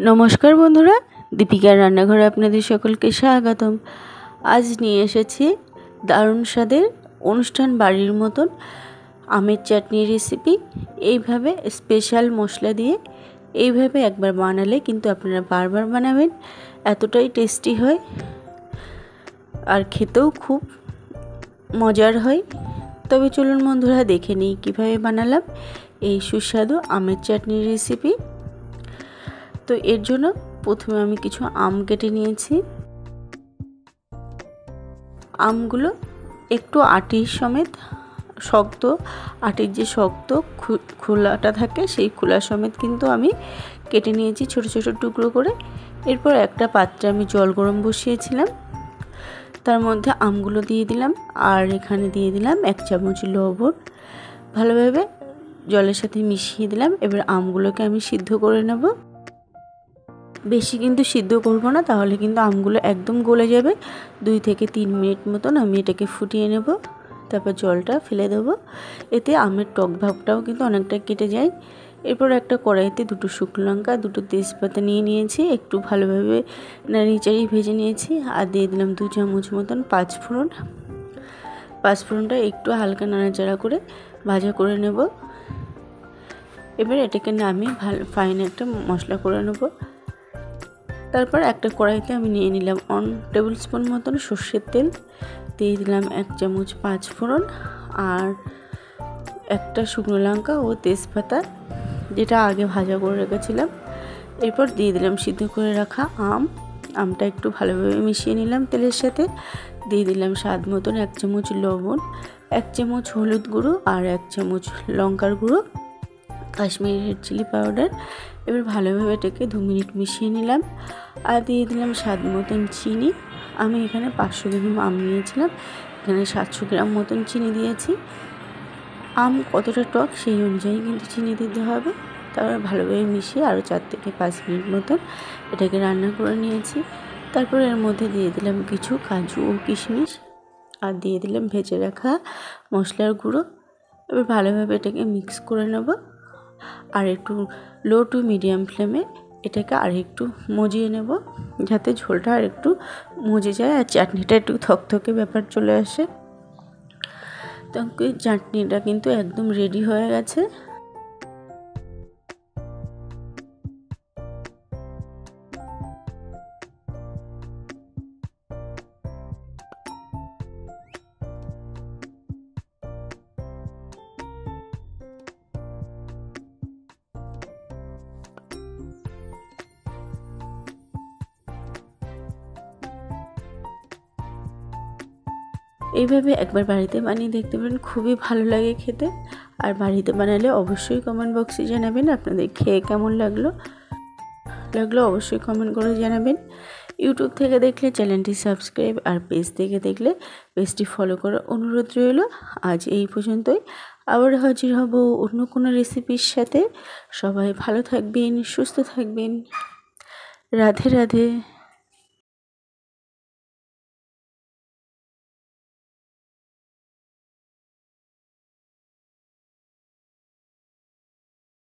নমস্কার বন্ধুরা, দীপিকার রান্নাঘরে আপনাদের সকলকে স্বাগতম। আজ নিয়ে এসেছি দারুণ স্বাদের অনুষ্ঠান বাড়ির মতন আমের চাটনির রেসিপি। এইভাবে স্পেশাল মশলা দিয়ে এইভাবে একবার বানালে কিন্তু আপনারা বারবার বানাবেন, এতটাই টেস্টি হয় আর খেতেও খুব মজার হয়। তবে চলুন বন্ধুরা দেখে নিই কীভাবে বানালাম এই সুস্বাদু আমের চাটনির রেসিপি। তো এর জন্য প্রথমে আমি কিছু আম কেটে নিয়েছি। আমগুলো একটু আটির সমেত শক্ত, আটির যে শক্ত খোলাটা থাকে সেই খোলা সমেত কিন্তু আমি কেটে নিয়েছি ছোট ছোট টুকরো করে। এরপর একটা পাত্রে আমি জল গরম বসিয়েছিলাম, তার মধ্যে আমগুলো দিয়ে দিলাম আর এখানে দিয়ে দিলাম 1 চামচ লবণ। ভালোভাবে জলের সাথে মিশিয়ে দিলাম। এবার আমগুলোকে আমি সিদ্ধ করে নেব। বেশি কিন্তু সিদ্ধ করব না, তাহলে কিন্তু আমগুলো একদম গলে যাবে। 2 থেকে 3 মিনিট মতন আমি এটাকে ফুটিয়ে নেব, তারপর জলটা ফেলে দেব। এতে আমের টক ভাবটাও কিন্তু অনেকটা কেটে যায়। এরপর একটা কড়াইতে 2টো শুকনো লঙ্কা, 2টো তেজপাতা নিয়ে নিয়েছি, একটু ভালোভাবে নাড়িয়ে ভেজে নিয়েছি। আর দিয়ে দিলাম 2 চামচ মতন পাঁচফোড়ন। পাঁচফোড়নটা একটু হালকা নাড়াচাড়া করে ভাজা করে নেব। এবার এটাকে নামিয়ে ফাইন একটা মশলা করে নেব। তারপর একটা কড়াইতে আমি নিয়ে নিলাম 1 টেবিল স্পুন মতন সর্ষের তেল, দিয়ে দিলাম 1 চামচ পাঁচফোড়ন আর একটা শুকনো লঙ্কা ও তেজপাতা, যেটা আগে ভাজা করে রেখেছিলাম। এরপর দিয়ে দিলাম সিদ্ধ করে রাখা আমটা একটু ভালোভাবে মিশিয়ে নিলাম তেলের সাথে। দিয়ে দিলাম স্বাদ মতন 1 চামচ লবণ, 1 চামচ হলুদ গুঁড়ো আর 1 চামচ লঙ্কার গুঁড়ো, কাশ্মীরি রেড চিলি পাউডার। এবার ভালোভাবে এটাকে 2 মিনিট মিশিয়ে নিলাম। আর দিয়ে দিলাম স্বাদ মতন চিনি। আমি এখানে 500 গ্রাম আম নিয়েছিলাম, এখানে 700 গ্রাম মতন চিনি দিয়েছি। আম কতটা টক সেই অনুযায়ী কিন্তু চিনি দিতে হবে। তারপর ভালোভাবে মিশিয়ে আরও 4 থেকে 5 মিনিট মতন এটাকে রান্না করে নিয়েছি। তারপর এর মধ্যে দিয়ে দিলাম কিছু কাজু ও কিশমিশ আর দিয়ে দিলাম ভেজে রাখা মশলার গুঁড়ো। এবার ভালোভাবে এটাকে মিক্স করে নেব আর একটু লো টু মিডিয়াম ফ্লেমে এটাকে আর একটু মজিয়ে নেব, যাতে ঝোলটা আর একটু মজে যায় আর চাটনিটা একটু থকথকে ব্যাপার চলে আসে। তো চাটনিটা কিন্তু একদম রেডি হয়ে গেছে। এইভাবে একবার বাড়িতে বানিয়ে দেখতে পারেন, খুবই ভালো লাগে খেতে। আর বাড়িতে বানালে অবশ্যই কমেন্ট বক্সে জানাবেন আপনাদের খেয়ে কেমন লাগলো অবশ্যই কমেন্ট করে জানাবেন। ইউটিউব থেকে দেখলে চ্যানেলটি সাবস্ক্রাইব আর পেজ থেকে দেখলে পেজটি ফলো করার অনুরোধ রইল। আজ এই পর্যন্তই, আবার হাজির হব অন্য কোনো রেসিপির সাথে। সবাই ভালো থাকবেন, সুস্থ থাকবেন। রাধে রাধে।